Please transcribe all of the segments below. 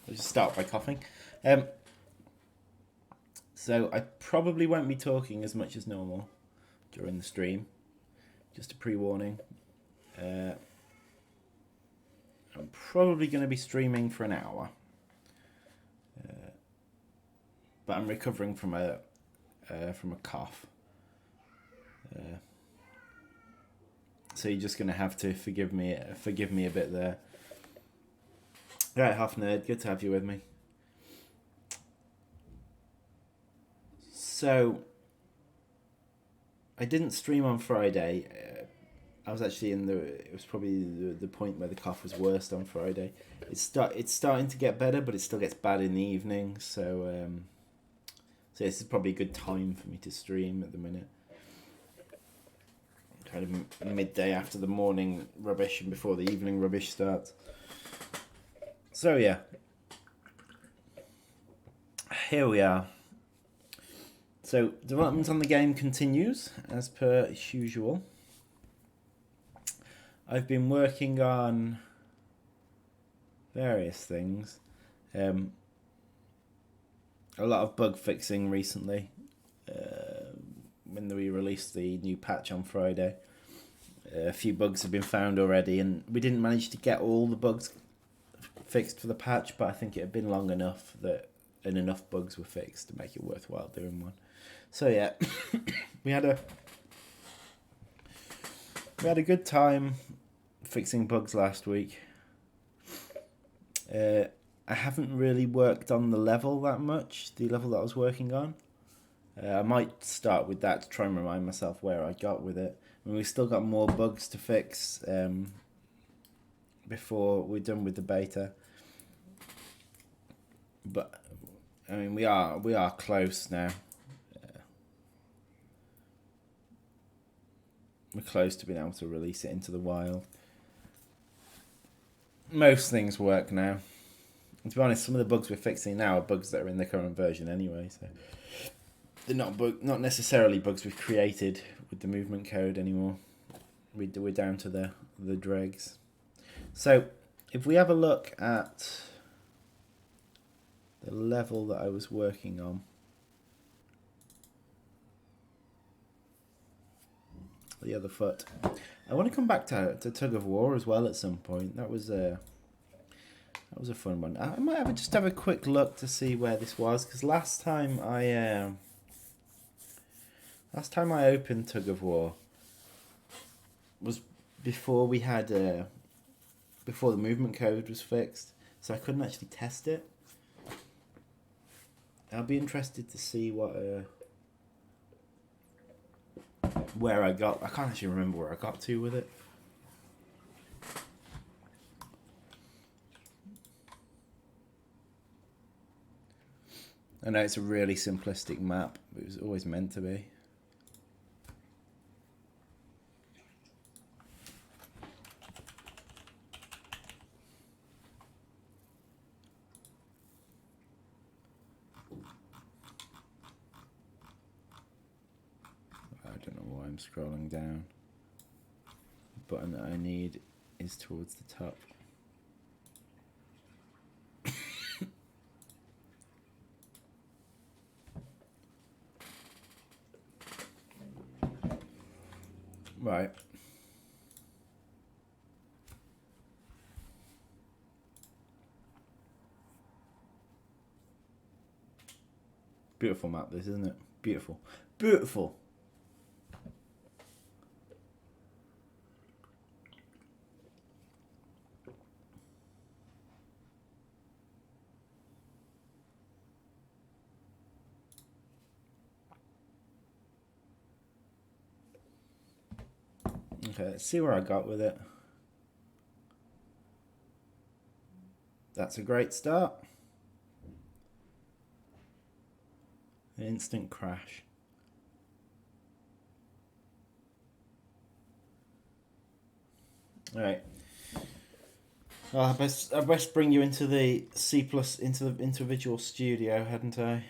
I'll just start by coughing. So I probably won't be talking as much as normal during the stream. Just a pre-warning. I'm probably going to be streaming for an hour. But I'm recovering from a cough. So you're just going to have to forgive me a bit there. Right, Half Nerd, good to have you with me. So, I didn't stream on Friday. I was actually it was probably the point where the cough was worst on Friday. It's starting to get better, but it still gets bad in the evening. So this is probably a good time for me to stream at the minute. Kind of midday after the morning rubbish and before the evening rubbish starts. So yeah, here we are. So development on the game continues as per usual. I've been working on various things. A lot of bug fixing recently. When we released the new patch on Friday, a few bugs have been found already, and we didn't manage to get all the bugs fixed for the patch, but I think it had been long enough and enough bugs were fixed to make it worthwhile doing one. So yeah, we had a good time fixing bugs last week. I haven't really worked on the level that much, the level that I was working on. I might start with that to try and remind myself where I got with it. I mean, we've still got more bugs to fix before we're done with the beta. But I mean, we are close now. We're close to being able to release it into the wild. Most things work now. And to be honest, some of the bugs we're fixing now are bugs that are in the current version anyway. So they're not necessarily bugs we've created with the movement code anymore. We're down to the dregs. So if we have a look at the level that I was working on, the other foot. I want to come back to Tug of War as well at some point. That was a fun one. I might have a quick look to see where this was, because last time I opened Tug of War was before we had before the movement code was fixed, so I couldn't actually test it. I'll be interested to see where I got. I can't actually remember where I got to with it. I know it's a really simplistic map, but it was always meant to be. I don't know why I'm scrolling down. The button that I need is towards the top. Right. Beautiful map, this, isn't it? Beautiful. Beautiful. Okay, let's see where I got with it. That's a great start. An instant crash. All right. I best bring you into the C+ into Visual Studio, hadn't I?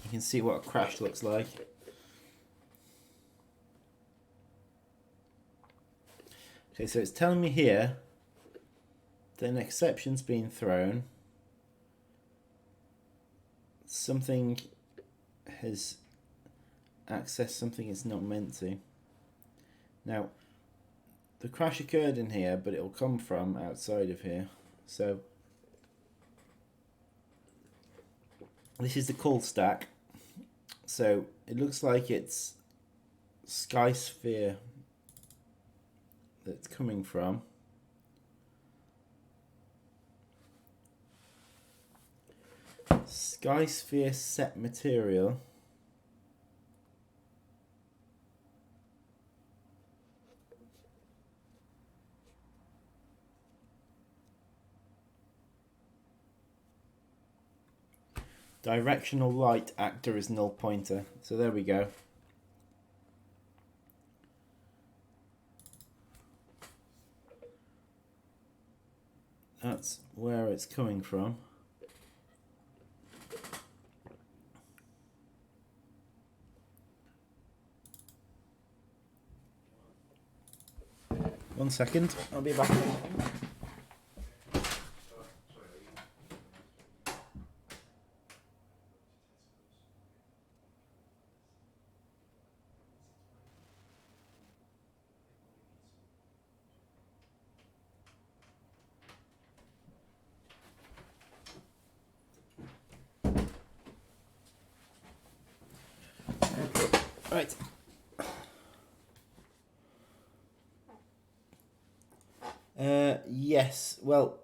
You can see what a crash looks like. Okay, so it's telling me here that an exception's been thrown. Something has accessed something it's not meant to. Now, the crash occurred in here, but it'll come from outside of here. So, this is the call stack. So, it looks like it's SkySphere that's coming from. SkySphere set material. Directional light actor is null pointer. So there we go. That's where it's coming from. One second, I'll be back. Right. Yes. Well,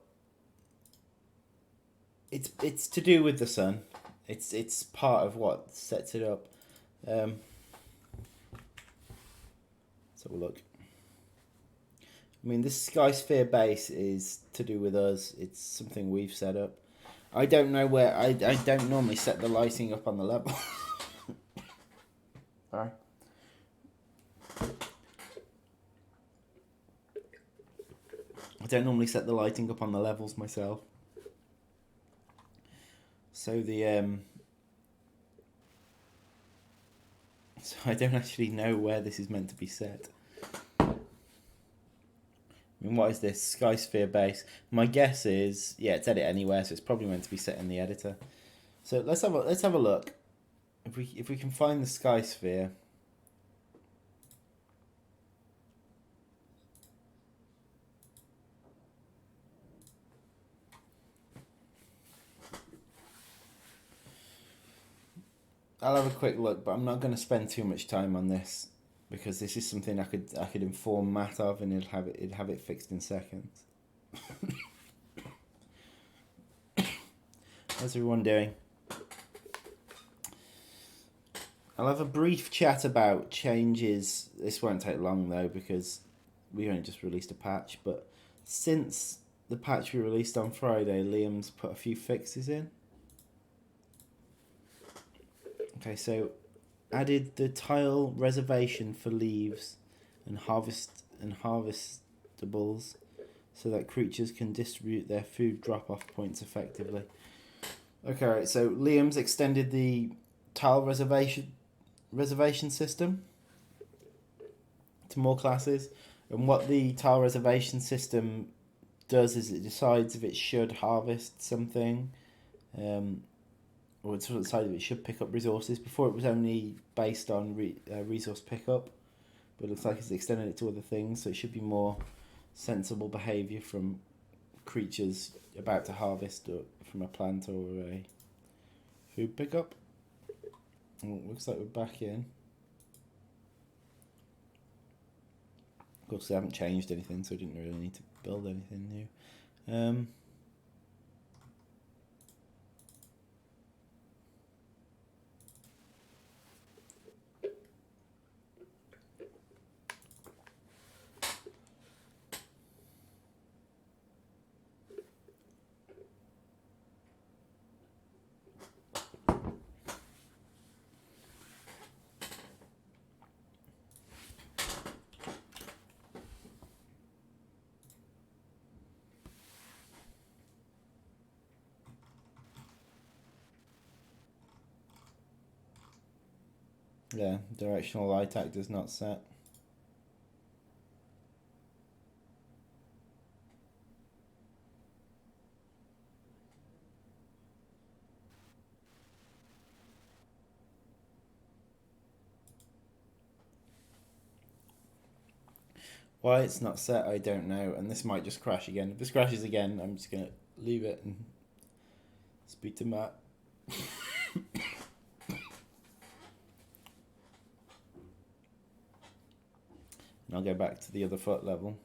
it's to do with the sun. It's part of what sets it up. Let's have a look. I mean, this SkySphere base is to do with us. It's something we've set up. I don't know where. I don't normally set the lighting up on the level. Sorry. I don't normally set the lighting up on the levels myself. So so I don't actually know where this is meant to be set. I mean, what is this? SkySphere base. My guess is, yeah, it's edit anywhere, so it's probably meant to be set in the editor. So let's have a look. If we can find the SkySphere. I'll have a quick look, but I'm not going to spend too much time on this because this is something I could inform Matt of, and he'd have it fixed in seconds. How's everyone doing? I'll have a brief chat about changes. This won't take long though because we only just released a patch. But since the patch we released on Friday, Liam's put a few fixes in. Okay, so added the tile reservation for leaves and harvestables so that creatures can distribute their food drop-off points effectively. Okay, right, so Liam's extended the tile reservation system to more classes, and what the tile reservation system does is it decides if it should harvest something, or it sort of decides if it should pick up resources. Before it was only based on resource pickup, but it looks like it's extended it to other things, so it should be more sensible behaviour from creatures about to harvest or from a plant or a food pickup. Oh, looks like we're back in. Of course, they haven't changed anything, so I didn't really need to build anything new. Yeah, directional light actors not set. Why it's not set, I don't know, and this might just crash again. If this crashes again, I'm just gonna leave it and speak to Matt. And I'll go back to the other foot level,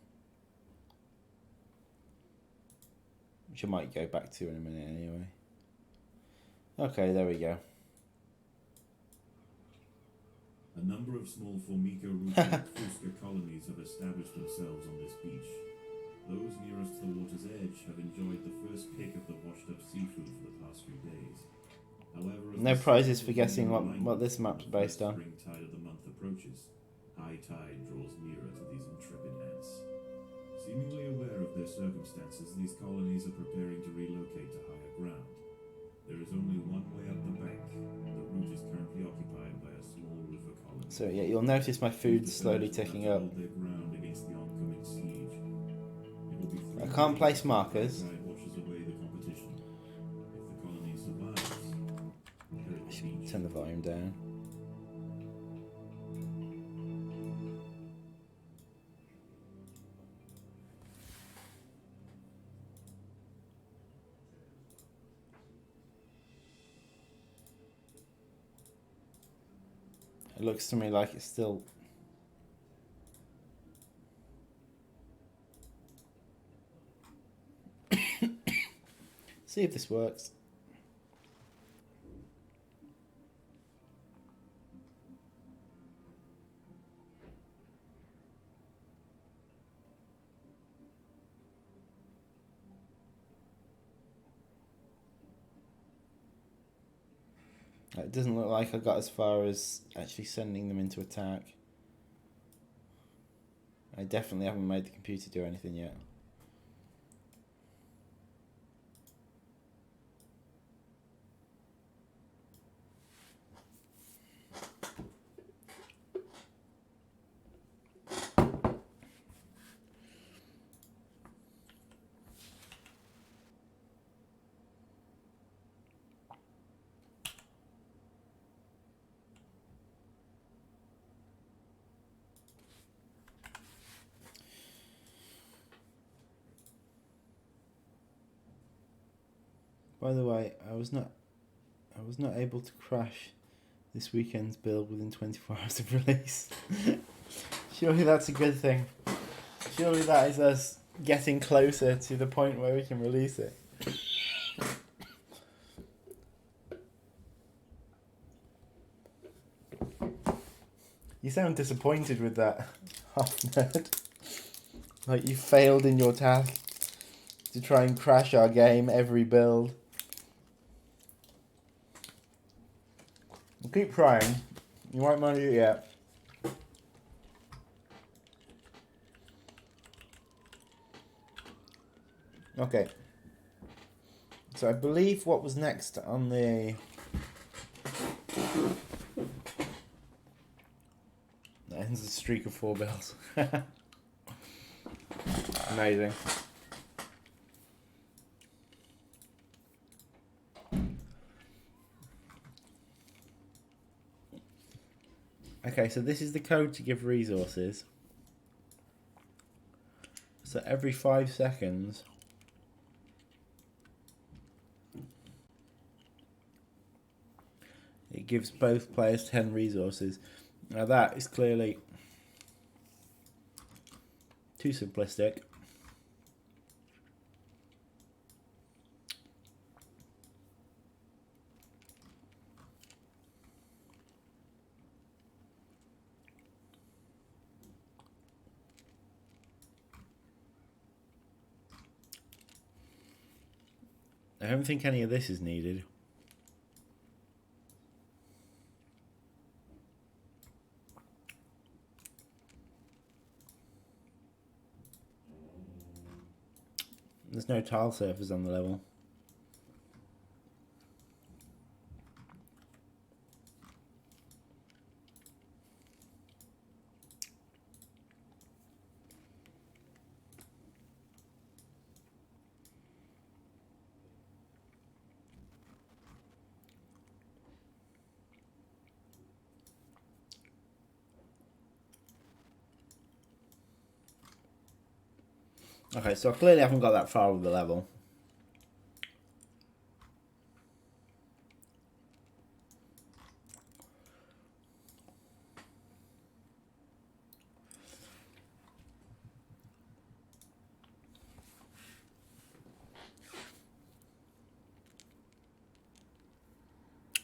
which I might go back to in a minute anyway. Okay, there we go. A number of small Formica-rooted Fusca colonies have established themselves on this beach. Those nearest the water's edge have enjoyed the first pick of the washed-up seafood for the past few days. However, no prizes for guessing what this map's based on. Spring tide of the month approaches. High tide draws nearer to these intrepid ants. Seemingly aware of their circumstances, these colonies are preparing to relocate to higher ground. There is only one way up the bank. The route is currently occupied by a small roofer colony. So yeah, you'll notice my food's slowly ticking up. Hold their ground against the oncoming siege. It will be I can't place markers. tide washes away the competition. If the colony survives, I should turn the volume down. It looks to me like it's still... See if this works. It doesn't look like I got as far as actually sending them into attack. I definitely haven't made the computer do anything yet. By the way, I was not able to crash this weekend's build within 24 hours of release. Surely that's a good thing. Surely that is us getting closer to the point where we can release it. You sound disappointed with that, half nerd. Like you failed in your task to try and crash our game every build. Keep trying. You won't mind it yet. Okay. So I believe what was next on the... That ends the streak of 4 bills. Amazing. Okay, so this is the code to give resources. So every 5 seconds, it gives both players 10 resources. Now that is clearly too simplistic. I don't think any of this is needed. There's no tile surface on the level. Okay, so I clearly haven't got that far with the level.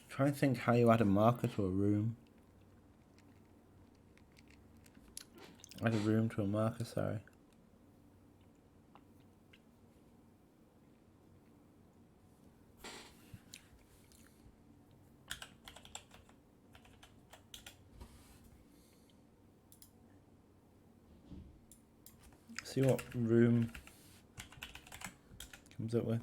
Try and think how you add a marker to a room. Add a room to a marker, sorry. See what room comes up with.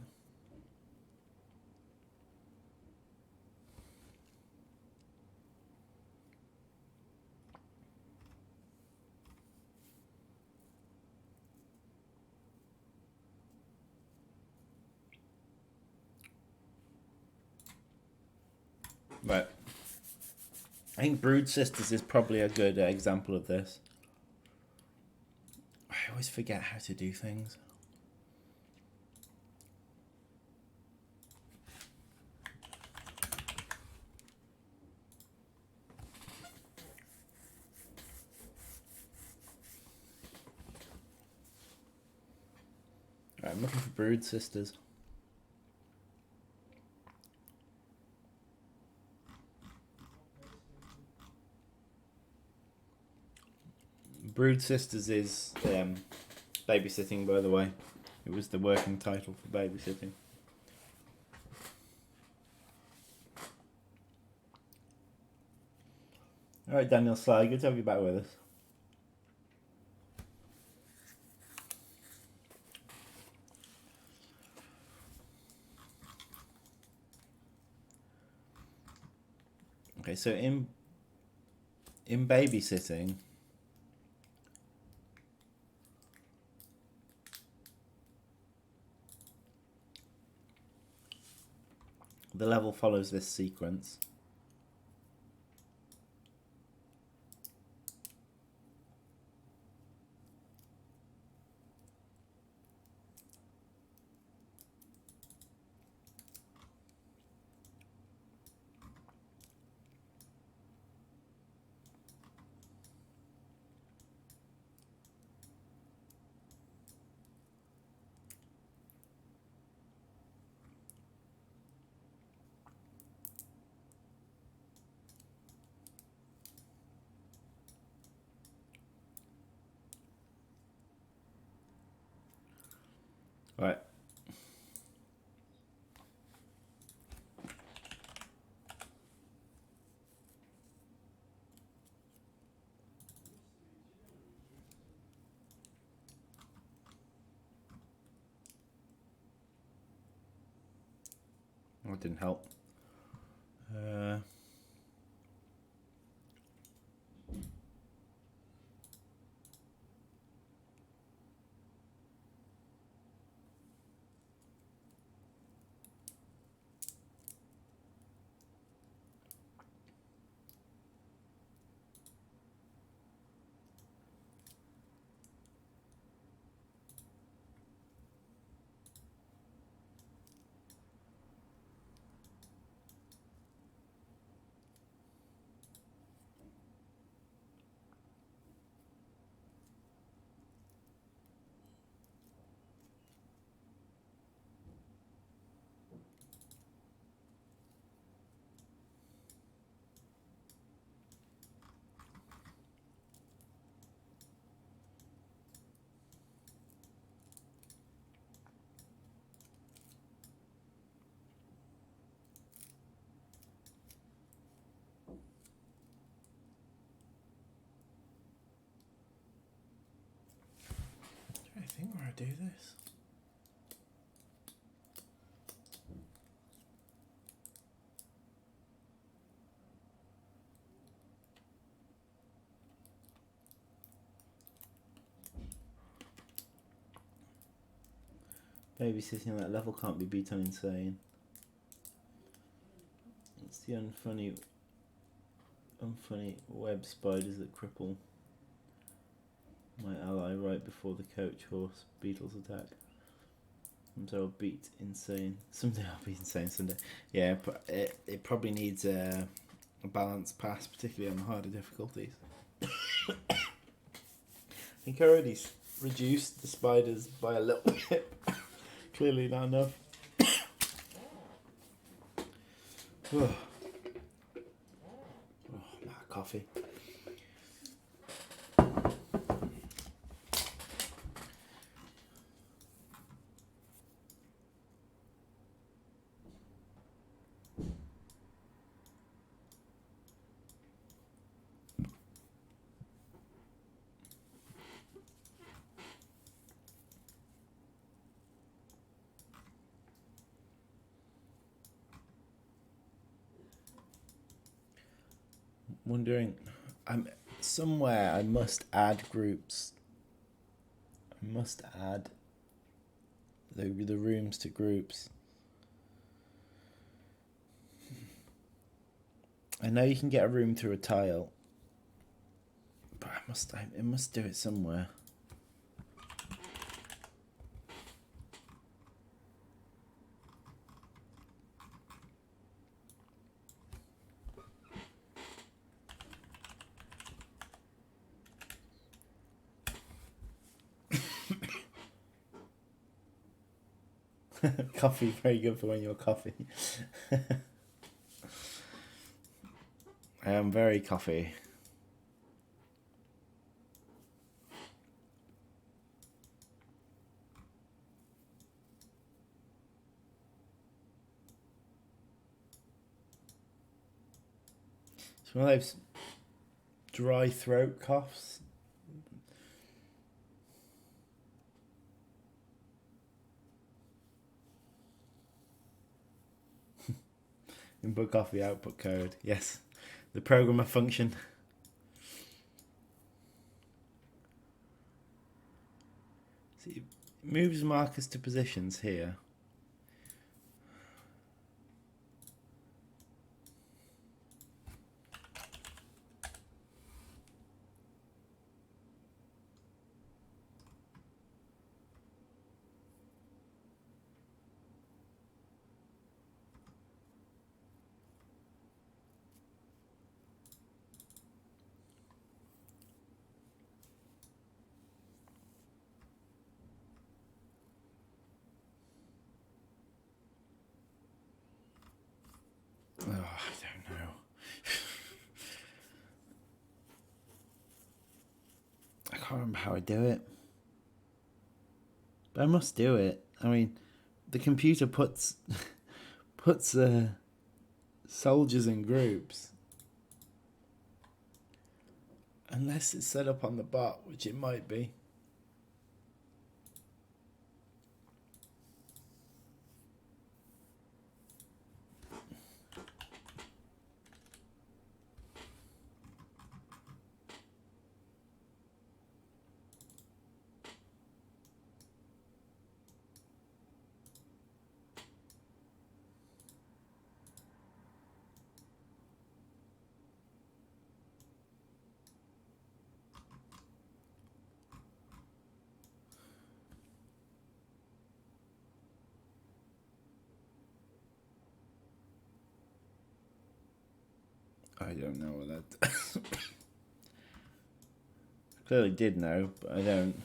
Right. I think Brood Sisters is probably a good example of this. I always forget how to do things. Right, I'm looking for Brood Sisters. Brood Sisters is babysitting, by the way. It was the working title for babysitting. Alright, Daniel Sly, good to have you back with us. Okay, so in babysitting, the level follows this sequence. Right. That didn't help. I think where I do this. Babysitting on that level can't be beat on insane. It's the unfunny web spiders that cripple my ally right before before the coach horse beetles attack. So I'll beat insane. Someday I'll beat insane. Someday. Yeah, it probably needs a balanced pass, particularly on the harder difficulties. I think I already reduced the spiders by a little bit. Clearly not enough. Oh, my coffee. Wondering, I'm somewhere. I must add groups. I must add the rooms to groups. I know you can get a room through a tile, but I must do it somewhere. Coffee, very good for when you're coffee. I am very coffee. It's one of those dry throat coughs. Input coffee, output code. Yes, the programmer function. See, it moves markers to positions here. Oh, I don't know. I can't remember how I do it. But I must do it. I mean, the computer puts soldiers in groups. Unless it's set up on the bot, which it might be. I don't know what that. Clearly did know, but I don't.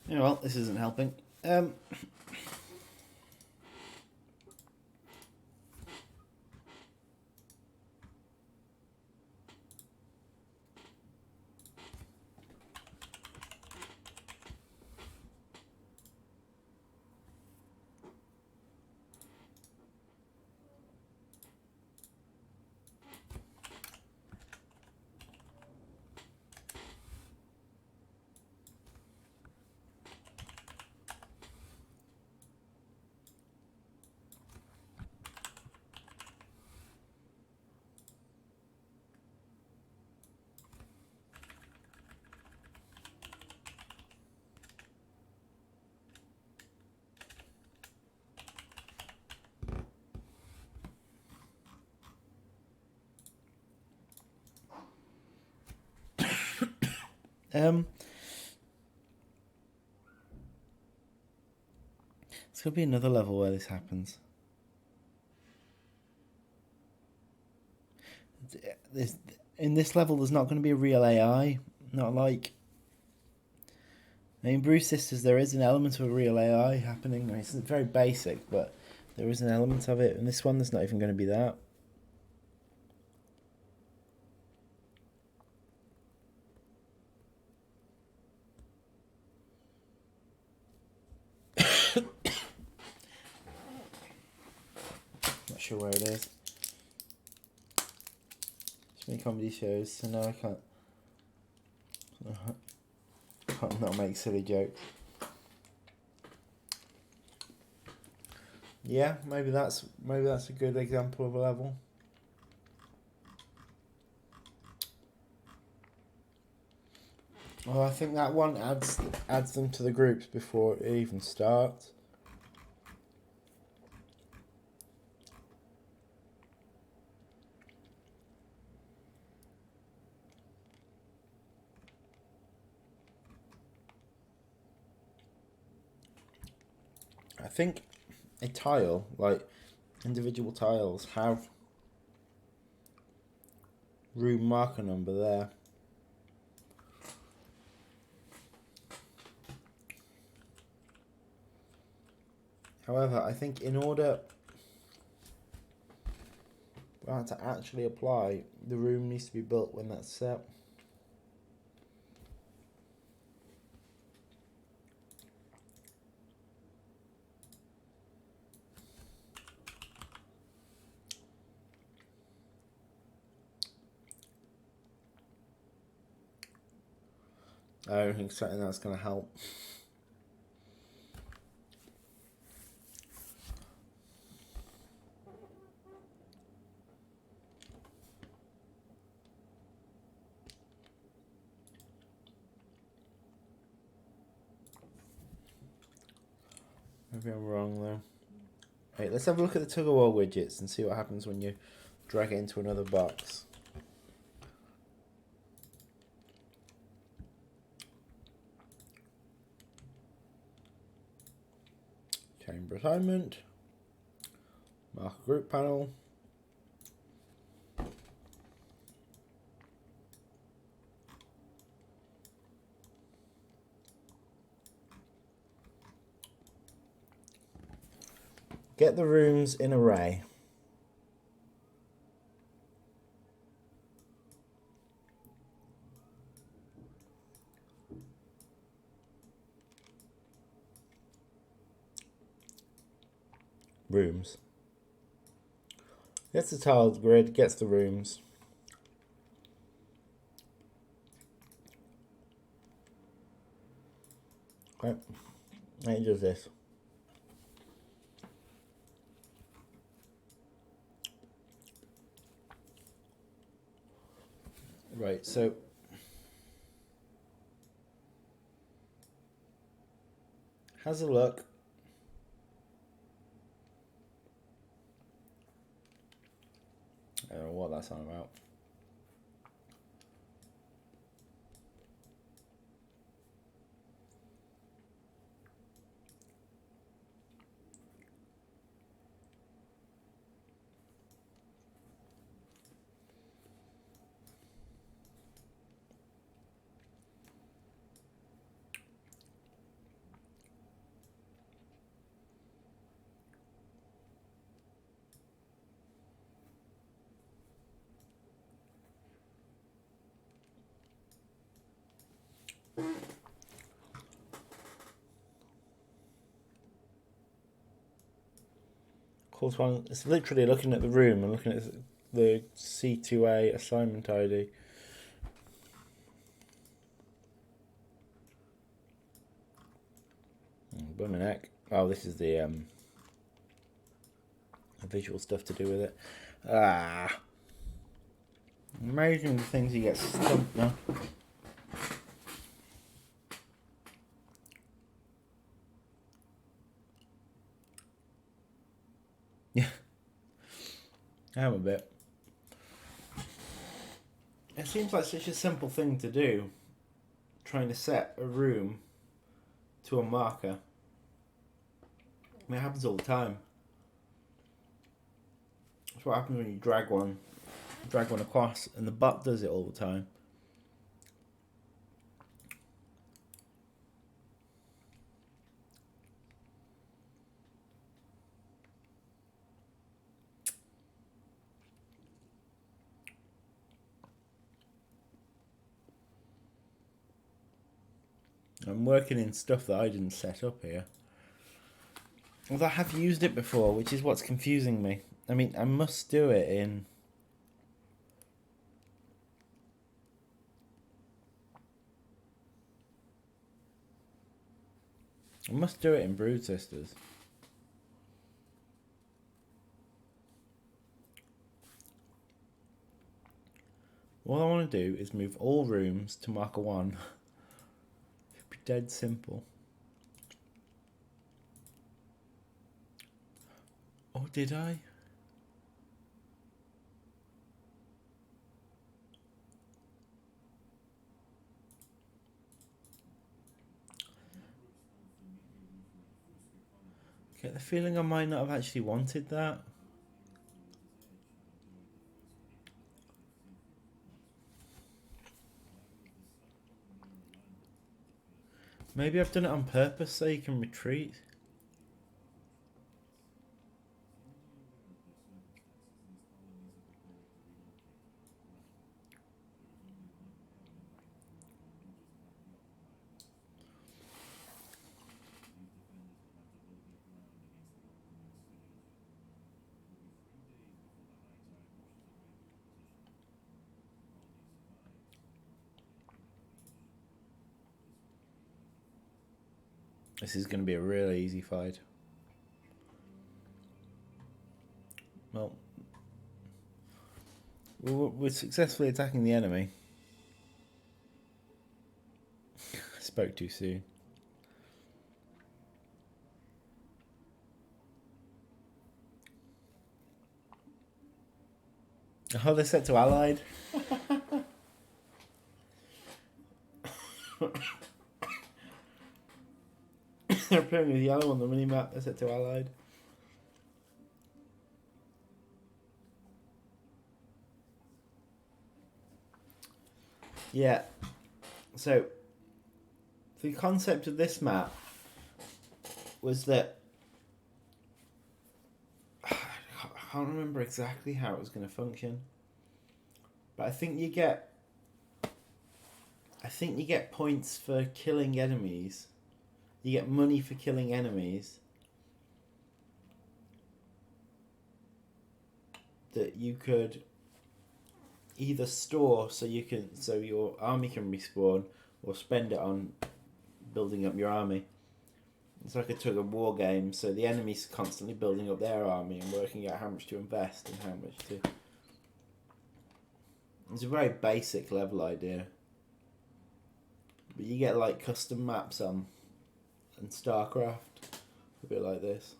Yeah, well, this isn't helping. There's gonna be another level where this happens. In this level, there's not going to be a real AI. Not like. I mean, Bruce Sisters, there is an element of a real AI happening. I mean, it's very basic, but there is an element of it. In this one, there's not even going to be that. Not sure where it is. Too many comedy shows, so now I can't not make silly jokes. Yeah, maybe that's a good example of a level. Well, I think that one adds them to the groups before it even starts. I think a tile, like individual tiles, have room marker number there. However, I think in order for that to actually apply, the room needs to be built when that's set. I don't think something that's going to help. Maybe I'm wrong though. Right, let's have a look at the tug-of-war widgets and see what happens when you drag it into another box. Chamber assignment. Mark a group panel. Get the rooms in array. Rooms. Gets the tiled grid, gets the rooms. Okay. And it does this. Right, so has a look. I don't know what that's on about. Course one, it's literally looking at the room and looking at the C2A assignment ID. Blooming heck. Oh, this is the visual stuff to do with it. Amazing the things you get stumped now. Yeah. I am a bit. It seems like such a simple thing to do. trying to set a room to a marker. I mean, it happens all the time. That's what happens when you drag one across, and the bot does it all the time. I'm working in stuff that I didn't set up here. Although I have used it before, which is what's confusing me. I mean, I must do it in... Brood Sisters. All I want to do is move all rooms to marker 1. It'd be dead simple. Or did I? Get the feeling I might not have actually wanted that. Maybe I've done it on purpose so you can retreat. This is going to be a really easy fight. Well, we're successfully attacking the enemy. I spoke too soon. Oh, they're set to allied. They're playing with yellow on the mini-map. They're set to allied. Yeah. So, the concept of this map was that... I can't remember exactly how it was going to function. But I think you get points for killing enemies. You get money for killing enemies that you could either store so your army can respawn, or spend it on building up your army. It's like a tug of war game, so the enemy's constantly building up their army and working out how much to invest and how much to... It's a very basic level idea. But you get like custom maps on and StarCraft, a bit like this.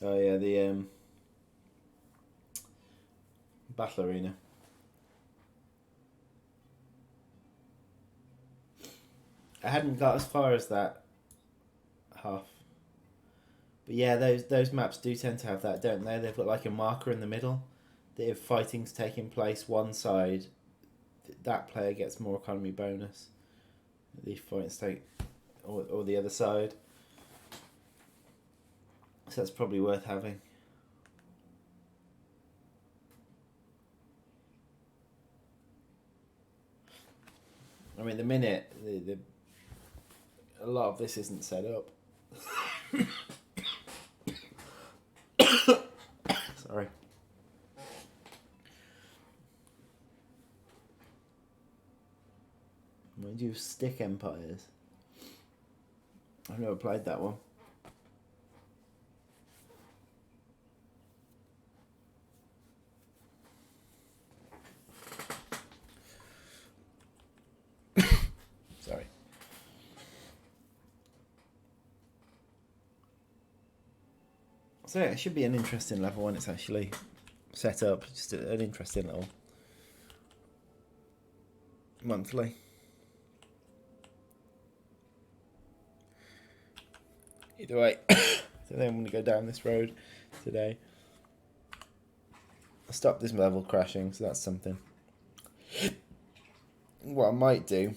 Oh yeah, the Battle Arena. I hadn't got as far as that half. But yeah, those maps do tend to have that, don't they? They've got like a marker in the middle that if fighting's taking place one side, that player gets more economy bonus. The fighting's take or the other side. So that's probably worth having. I mean, the minute a lot of this isn't set up. Sorry. When do you stick empires? I've never played that one. Sorry. So yeah, it should be an interesting level when it's actually set up. Just an interesting little monthly. Either way, I think I'm going to go down this road today. I'll stop this level crashing, so that's something. What I might do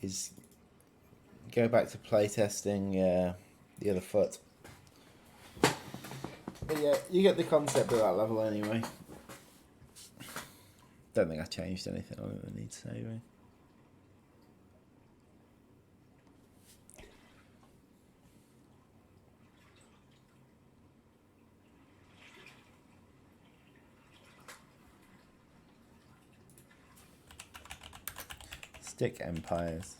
is go back to playtesting the other foot. But yeah, you get the concept of that level anyway. Don't think I changed anything on it that needs saving. Stick Empires.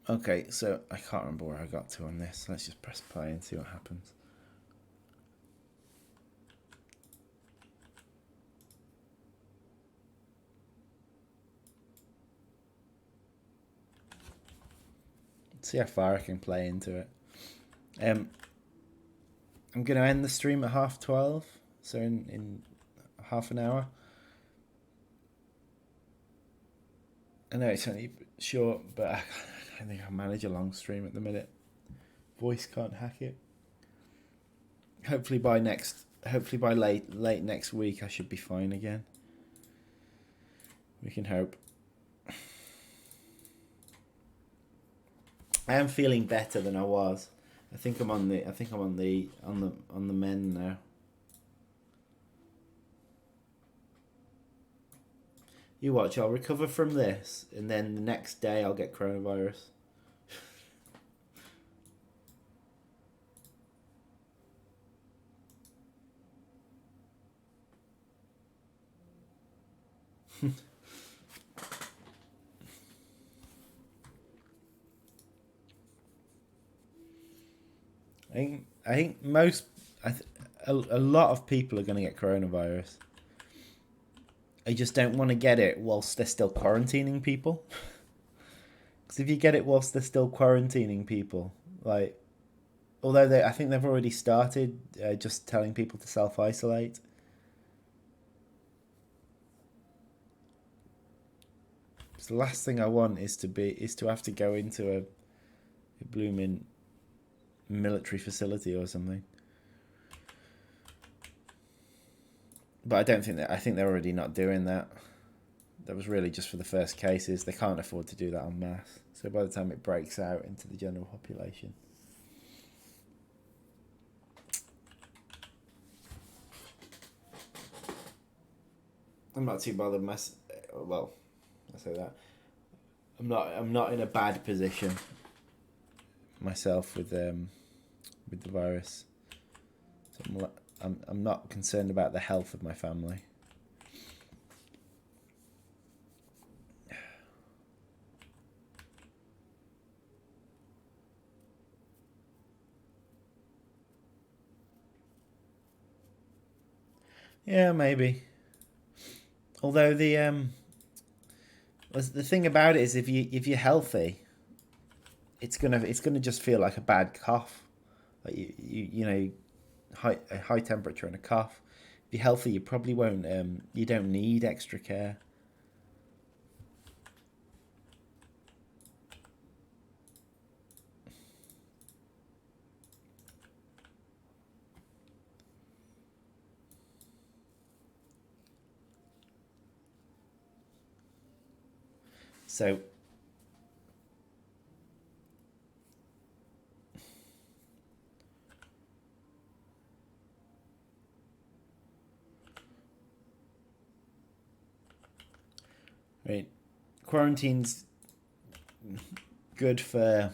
Okay, so I can't remember where I got to on this. Let's just press play and see what happens. See how far I can play into it. I'm going to end the stream at 12:30, so in half an hour. I know it's only short, but I don't think I'll manage a long stream at the minute. Voice can't hack it. Hopefully by late next week I should be fine again. We can hope. I am feeling better than I was. I think I'm on the mend now. You watch, I'll recover from this, and then the next day I'll get coronavirus. I think a lot of people are going to get coronavirus. I just don't want to get it whilst they're still quarantining people. Because if you get it whilst they're still quarantining people, like, although I think they've already started just telling people to self-isolate. So the last thing I want is to have to go into a blooming military facility or something. But I don't think that. I think they're already not doing that. That was really just for the first cases. They can't afford to do that en masse. So by the time it breaks out into the general population. I'm not too bothered. Well, I say that. I'm not in a bad position myself with the virus. So I'm not concerned about the health of my family. Yeah, maybe. Although the thing about it is, if you're healthy, it's gonna just feel like a bad cough, like you know, a high temperature and a cough. If you're healthy, you probably won't. You don't need extra care. So. Right, quarantine's good for.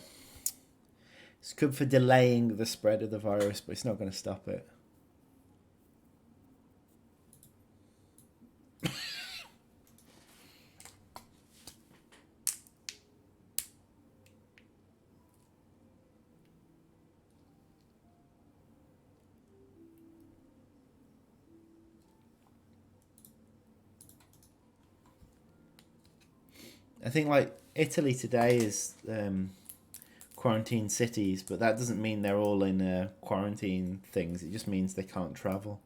It's good for delaying the spread of the virus, but it's not going to stop it. I think like Italy today is quarantine cities, but that doesn't mean they're all in quarantine things. It just means they can't travel.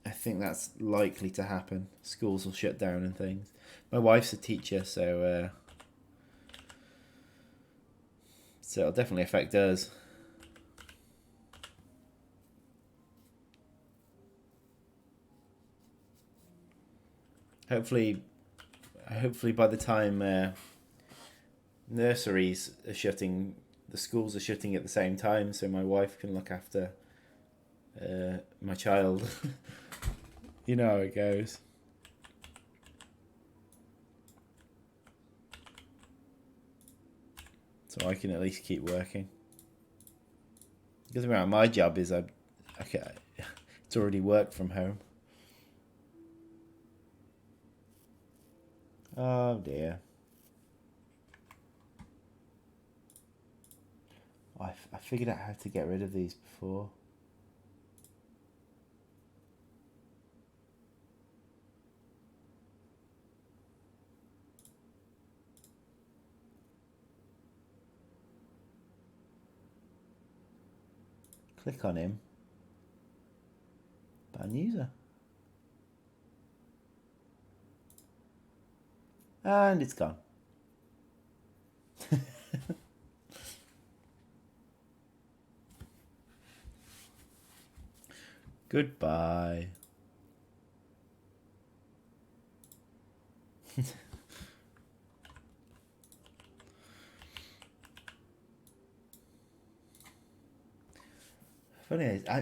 I think that's likely to happen. Schools will shut down and things. My wife's a teacher, so it'll definitely affect us. Hopefully by the time nurseries are shutting, the schools are shutting at the same time, so my wife can look after my child. You know how it goes. So I can at least keep working. The other thing about my job is it's already work from home. Oh dear. I figured out how to get rid of these before. Click on him. Ban user. And it's gone. Goodbye. Funny is, I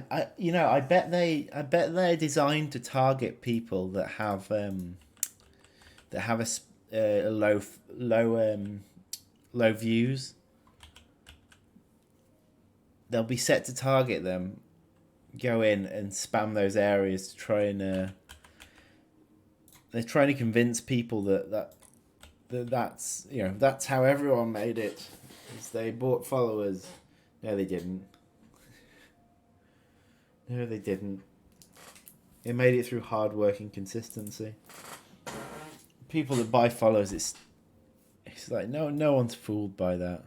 bet they're designed to target people that have low views. They'll be set to target them. Go in and spam those areas to try and they're trying to convince people that's how everyone made it. Is they bought followers. No, they didn't. No, they didn't. They made it through hard work and consistency. People that buy followers, it's like no one's fooled by that.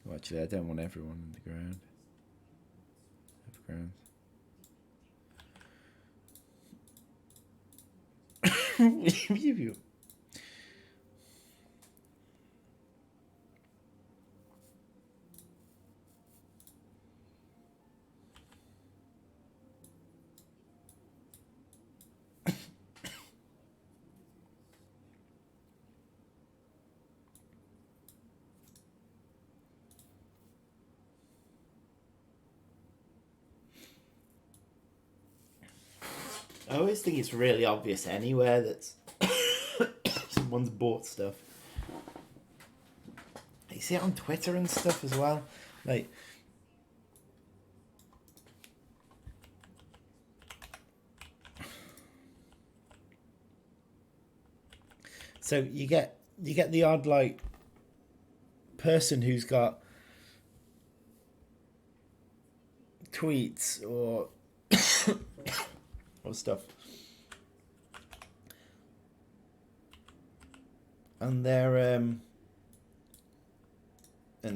Well, actually, I don't want everyone on the ground. You. I always think it's really obvious anywhere that someone's bought stuff. You see it on Twitter and stuff as well. Like, so you get the odd like person who's got tweets or stuff, and they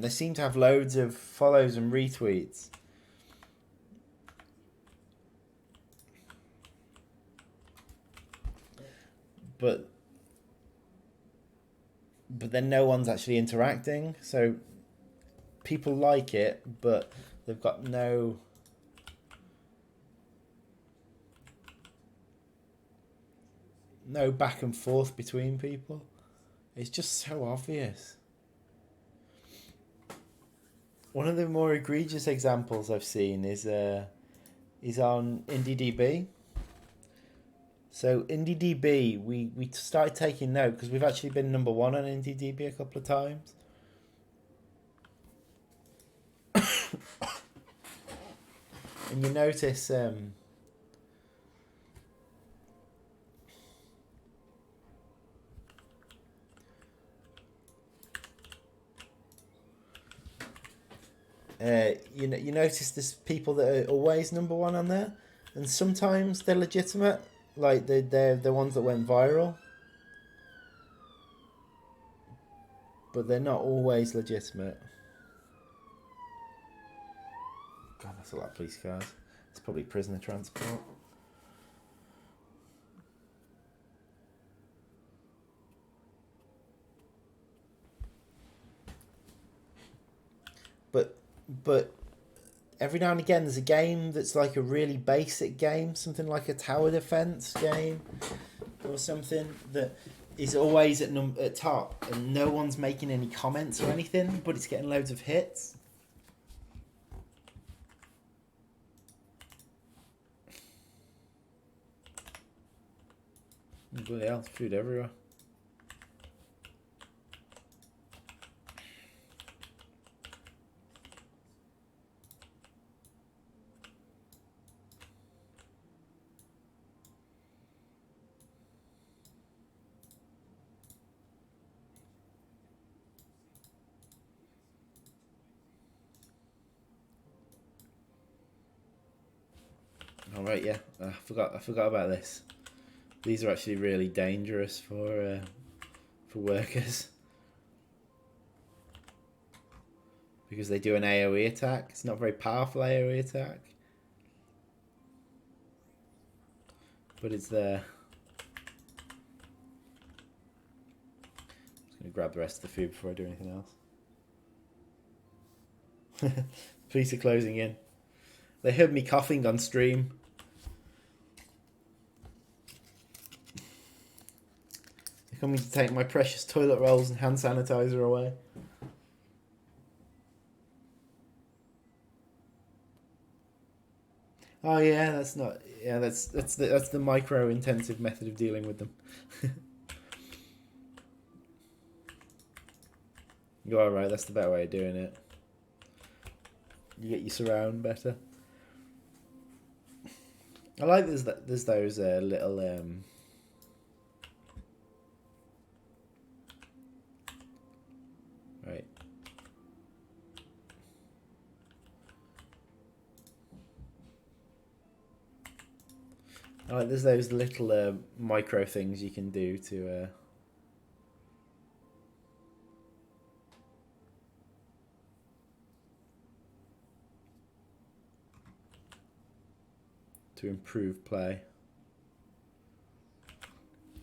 seem to have loads of follows and retweets. But then no one's actually interacting, so people like it, but they've got no back and forth between people. It's just so obvious. One of the more egregious examples I've seen is on IndieDB. So IndieDB, we started taking note because we've actually been number one on IndieDB a couple of times. And you notice You notice there's people that are always number one on there, and sometimes they're legitimate, like they're the ones that went viral, but they're not always legitimate. God, that's a lot of police cars. It's probably prisoner transport. But every now and again there's a game that's like a really basic game, something like a tower defense game or something that is always at top, and no one's making any comments or anything, but it's getting loads of hits. Bloody hell, food everywhere. All right, yeah, I forgot about this. These are actually really dangerous for workers because they do an AoE attack. It's not a very powerful AoE attack, but it's there. I'm just gonna grab the rest of the food before I do anything else. Police are closing in. They heard me coughing on stream. They're coming to take my precious toilet rolls and hand sanitizer away. Oh yeah, that's not. Yeah, that's the micro intensive method of dealing with them. You are right. That's the better way of doing it. You get your surround better. I like there's those little right. I like there's those little micro things you can do to improve play.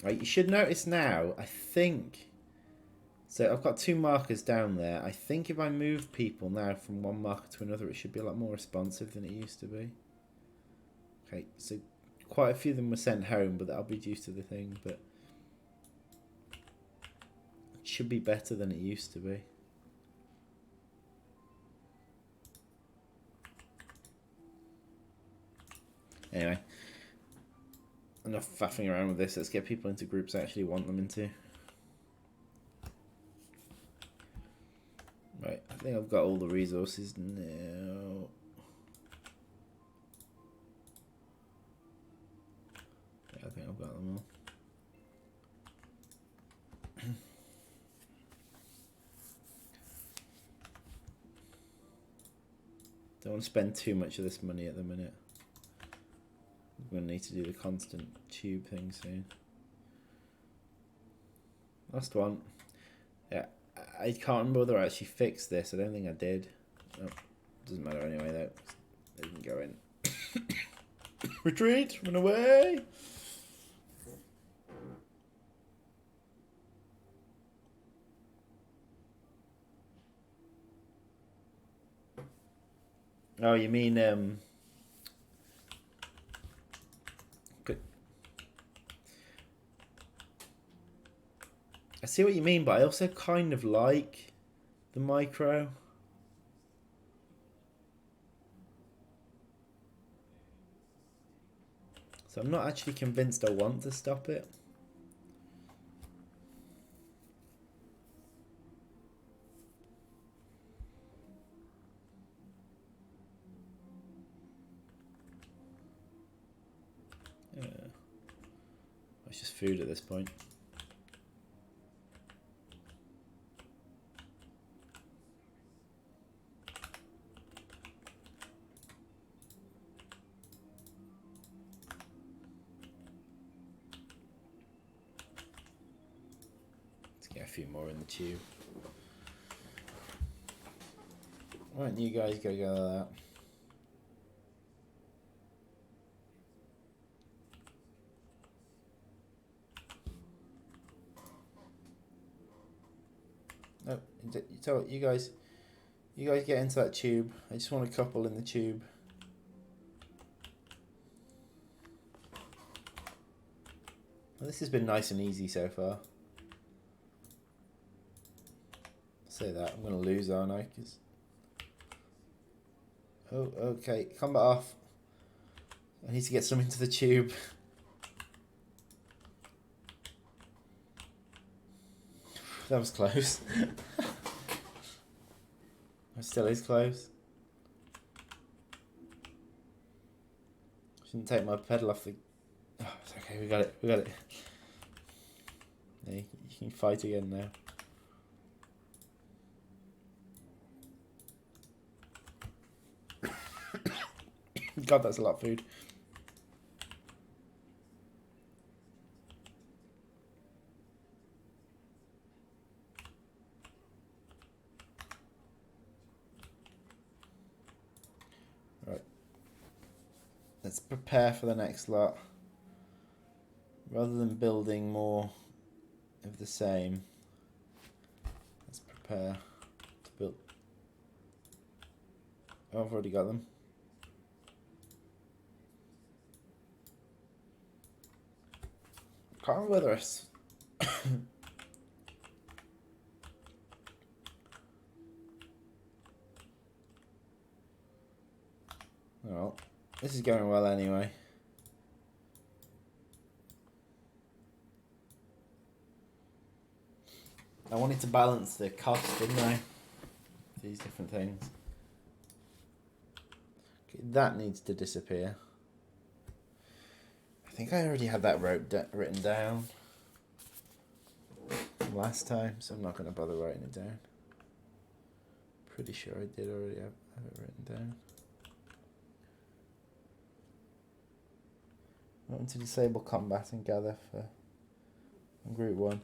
Right, you should notice now, I think, so I've got 2 markers down there. I think if I move people now from one marker to another, it should be a lot more responsive than it used to be. Okay, so quite a few of them were sent home, but that'll be due to the thing, but it should be better than it used to be. Anyway, enough faffing around with this. Let's get people into groups I actually want them into. Right, I think I've got all the resources now. Yeah, I think I've got them all. Don't want to spend too much of this money at the minute. I'm going to need to do the constant tube thing soon. Last one. Yeah, I can't remember whether I actually fixed this. I don't think I did. Oh, doesn't matter anyway though. They didn't go in. Retreat! Run away! Oh, you mean I see what you mean, but I also kind of like the micro. So I'm not actually convinced I want to stop it. Yeah. It's just food at this point. get a few more in the tube. Why don't you guys go gather that? No, so you guys get into that tube. I just want a couple in the tube. Well, this has been nice and easy so far. Say that, I'm going to lose, aren't I? 'Cause... Oh, okay, combat off. I need to get some into the tube. That was close. It still is close. Shouldn't take my pedal off the... Oh, it's okay, we got it, Yeah, you can fight again now. God, that's a lot of food. Right. Let's prepare for the next lot. Rather than building more of the same, let's prepare to build... Oh, I've already got them. Can't remember whether well, this is going well anyway. I wanted to balance the cost, didn't I? These different things. Okay, that needs to disappear. I think I already had that rope written down from last time, so I'm not going to bother writing it down. Pretty sure I did already have it written down. I want to disable combat and gather for group 1.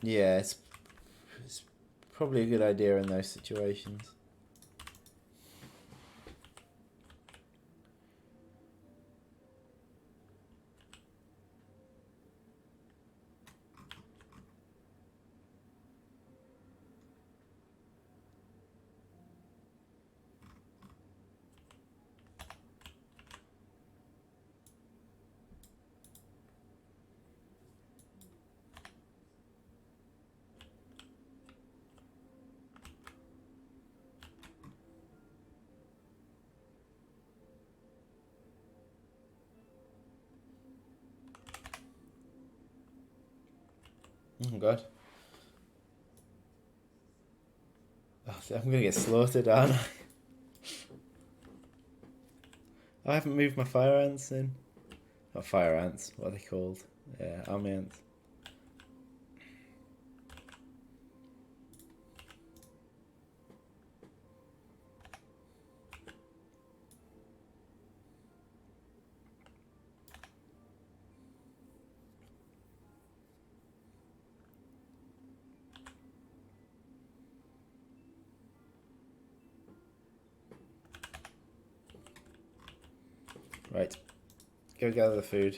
Yeah, it's probably a good idea in those situations. Oh god. Oh, I'm gonna get slaughtered, aren't I? I haven't moved my fire ants in. Not fire ants, what are they called? Yeah, army ants. Right, go gather the food.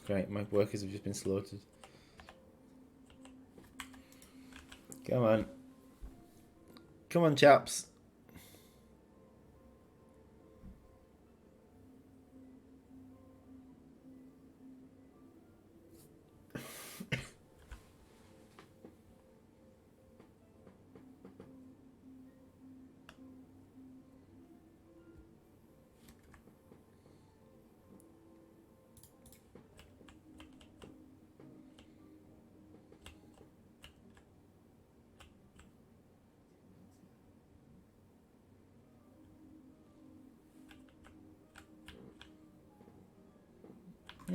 Great, my workers have just been slaughtered. Come on. Come on, chaps.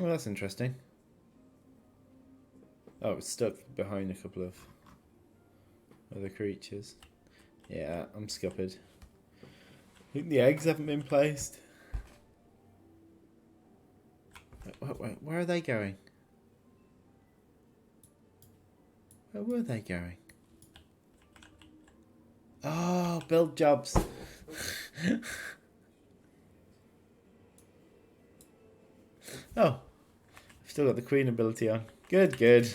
Well, that's interesting. Oh, it's stuck behind a couple of other creatures. Yeah, I'm scuppered. I think the eggs haven't been placed. Wait, where are they going? Where were they going? Oh, build jobs. Oh, I've still got the queen ability on. Good, good.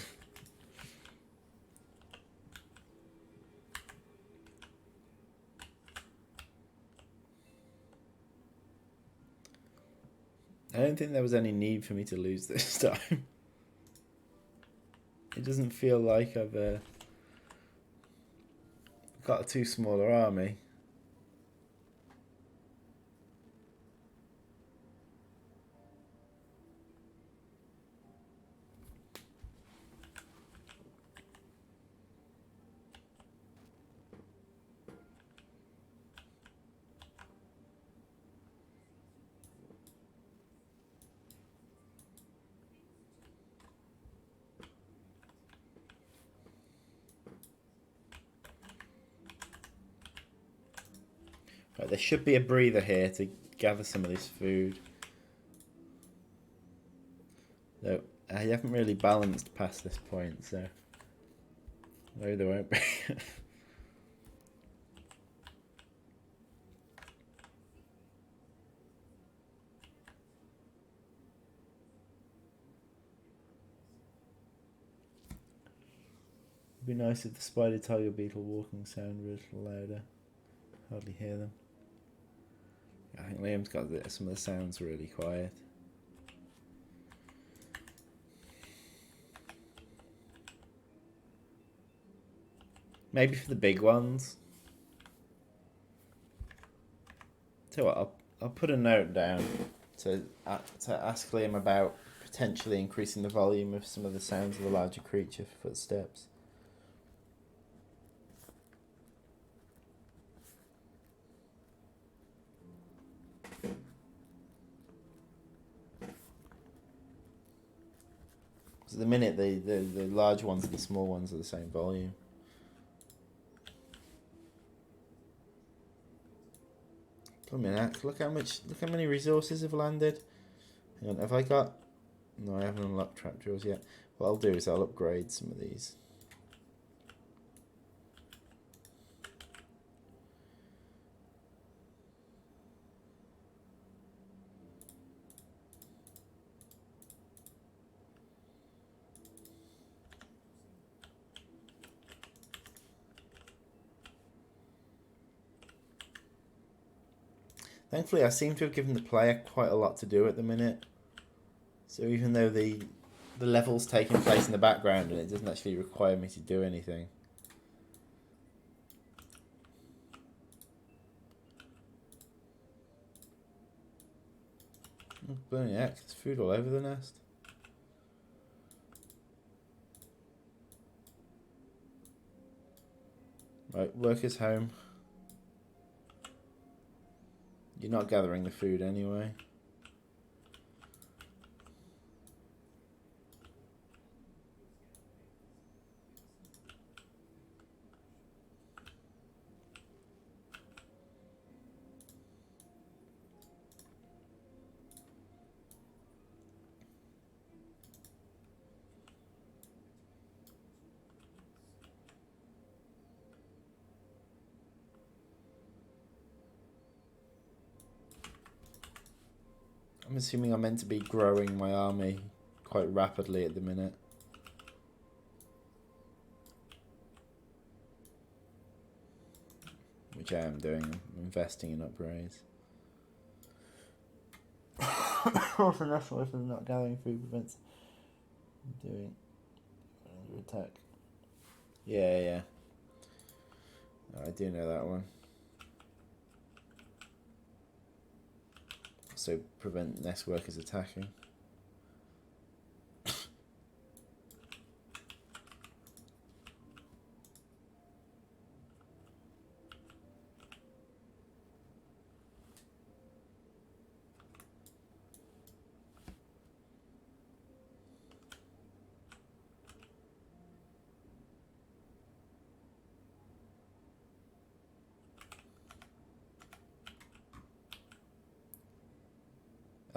I don't think there was any need for me to lose this time. It doesn't feel like I've got a too smaller army. Right, there should be a breather here to gather some of this food. Though I haven't really balanced past this point, so maybe there won't be. It'd be nice if the spider tiger beetle walking sound were a little louder. Hardly hear them. I think Liam's got some of the sounds really quiet. Maybe for the big ones. So what, I'll put a note down to ask Liam about potentially increasing the volume of some of the sounds of the larger creature footsteps. Because at the minute the large ones and the small ones are the same volume. Look how many resources have landed. Hang on, have I got? No, I haven't unlocked trapdoors yet. What I'll do is I'll upgrade some of these. Thankfully, I seem to have given the player quite a lot to do at the minute. So even though the level's taking place in the background and it doesn't actually require me to do anything. Oh, bloody heck, there's food all over the nest. Right, workers home. You're not gathering the food anyway. I'm assuming I'm meant to be growing my army quite rapidly at the minute. Which I am doing. I'm investing in upgrades. Also, national weapons not gathering food prevents doing under attack. Yeah. I do know that one. So prevent nest workers attacking.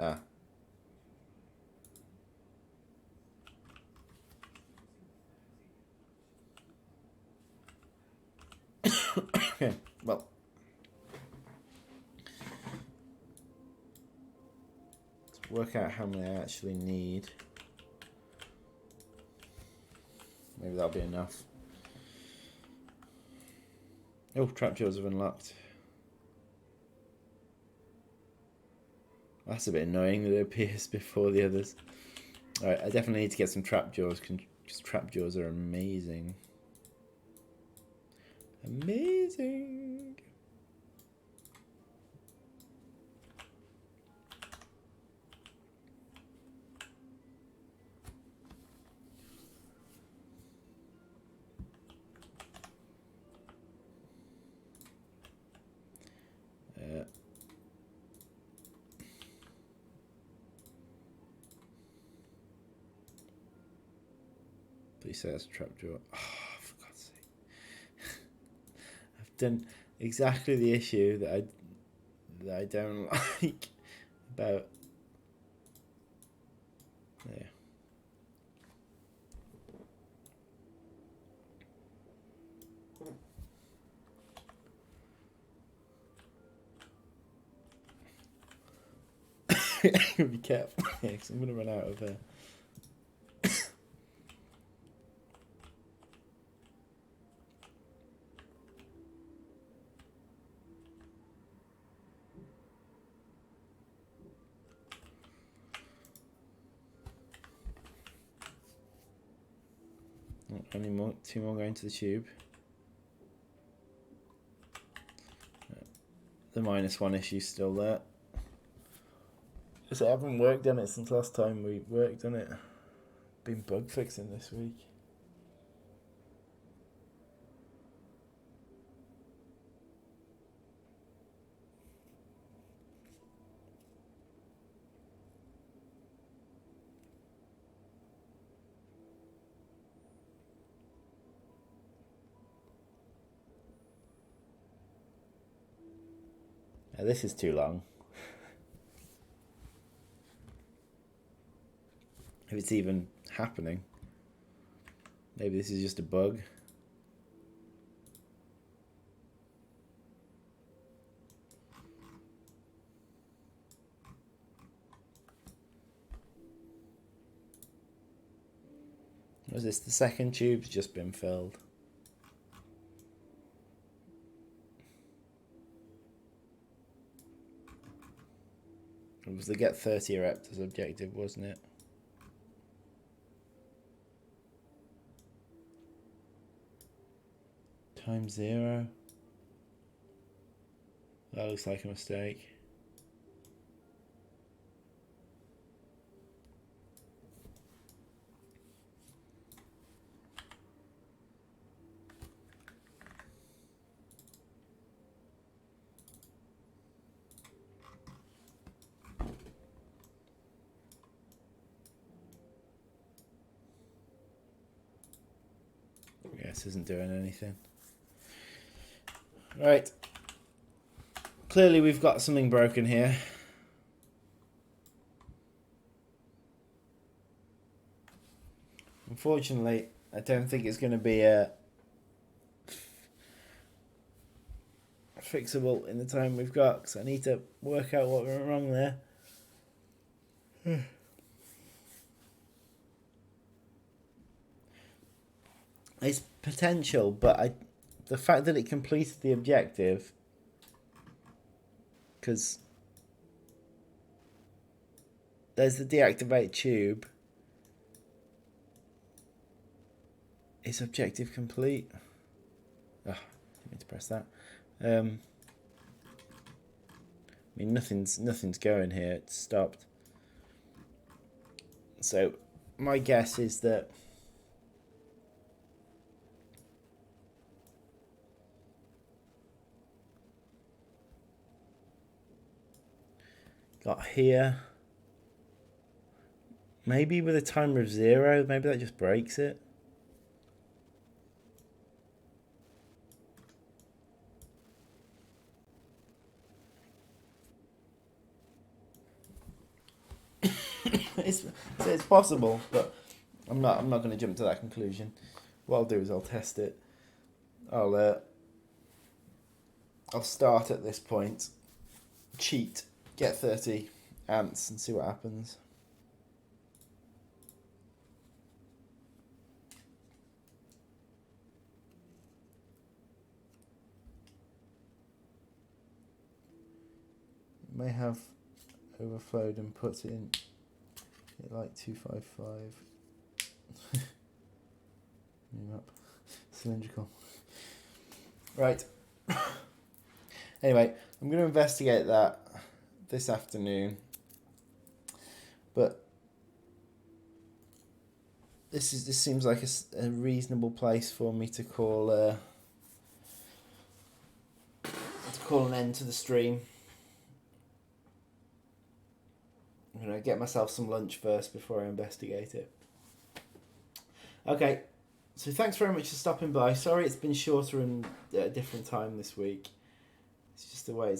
Ah. Okay, well. Let's work out how many I actually need. Maybe that'll be enough. Oh, trapdoors have unlocked. That's a bit annoying that it appears before the others. Alright, I definitely need to get some trapdoors because trapdoors are amazing. Amazing! Please say that's a trapdoor. Oh, for God's sake. I've done exactly the issue that I don't like about... Yeah. Be careful, because I'm going to run out of... Only more, 2 more going to the tube. The -1 issue's still there. Because I haven't worked on it since last time we worked on it. Been bug fixing this week. Now, this is too long. If it's even happening. Maybe this is just a bug. Was this the second tube's just been filled? It was the get 30 Raptors objective, wasn't it? Time 0. That looks like a mistake. This isn't doing anything. Right. Clearly we've got something broken here. Unfortunately, I don't think it's going to be fixable in the time we've got, because I need to work out what went wrong there. It's potential, but the fact that it completed the objective, because there's the deactivate tube. Is objective complete? Oh, didn't mean to press that. I mean, nothing's going here. It's stopped. So my guess is that got here. Maybe with a timer of 0, maybe that just breaks it. it's possible, but I'm not going to jump to that conclusion. What I'll do is I'll test it. I'll start at this point, cheat, get 30 ants, and see what happens. May have overflowed and put in it like 255. Move up. Cylindrical. Right. Anyway, I'm going to investigate that this afternoon. But this seems like a reasonable place for me to call an end to the stream. I'm going to get myself some lunch first before I investigate it. Okay, so thanks very much for stopping by. Sorry it's been shorter and at a different time this week. It's just the way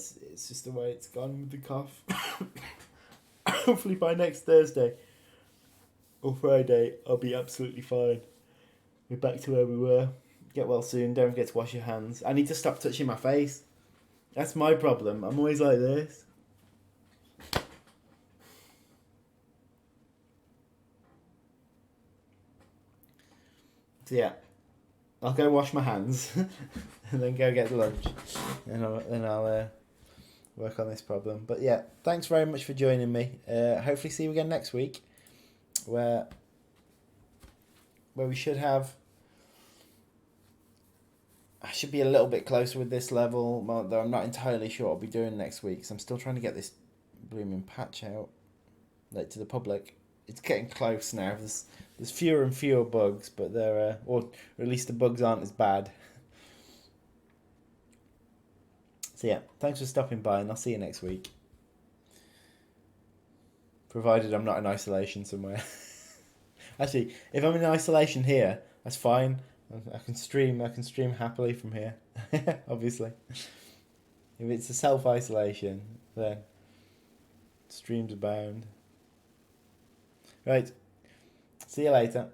it's gone with the cough. Hopefully by next Thursday or Friday I'll be absolutely fine. We're back to where we were. Get well soon. Don't forget to wash your hands. I need to stop touching my face. That's my problem. I'm always like this. So yeah, I'll go wash my hands and then go get lunch, and I'll work on this problem. But yeah, thanks very much for joining me. Hopefully see you again next week, where we should have. I should be a little bit closer with this level, though I'm not entirely sure what I'll be doing next week. So I'm still trying to get this blooming patch out, like, to the public. It's getting close now. There's fewer and fewer bugs, but or at least the bugs aren't as bad. So yeah, thanks for stopping by, and I'll see you next week. Provided I'm not in isolation somewhere. Actually, if I'm in isolation here, that's fine. I can stream happily from here. Obviously. If it's a self-isolation, then streams abound. Right. See you later.